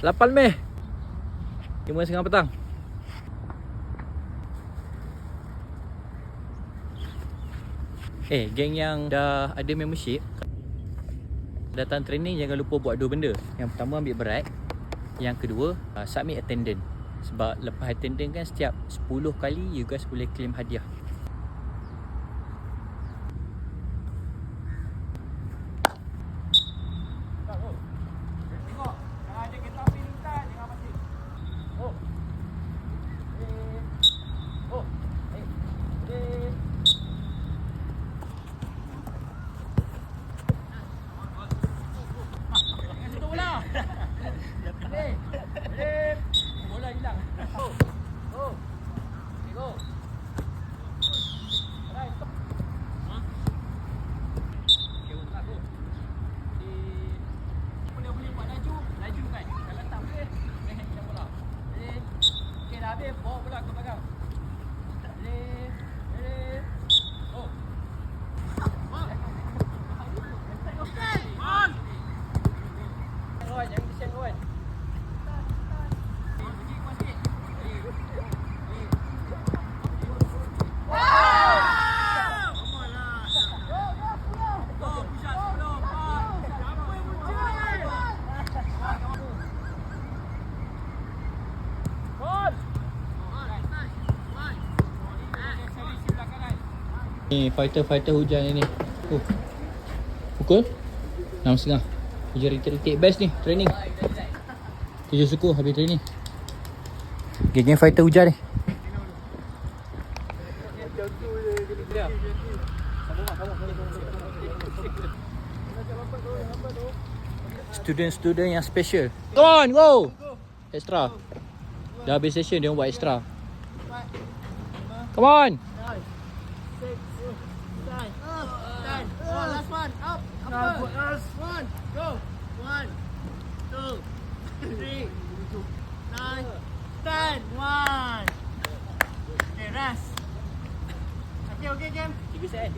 8 Mei 5:30 petang. Geng yang dah ada membership, datang training jangan lupa buat 2 benda. Yang pertama ambil berat. Yang kedua submit attendance. Sebab lepas attendance kan setiap 10 kali you guys boleh claim hadiah. Bola hilang. Boleh buat laju kan? Kalau tak boleh, kita bola. Okey, dah habis, bawa bola ke belakang. Jangan kesian kawan. Ni fighter hujan ni. Pukul 6.30. Hujan rintik-rintik. Best ni training. 7 suku habis training. Geng fighter hujan ni. Student-student yang special. Come on, go! Extra. Dah habis session dia orang buat extra. Come on! Last one, up, last one, go. 1, 2, 3, 9, 10, 1. Okay, rest. Okay, game. 3 set.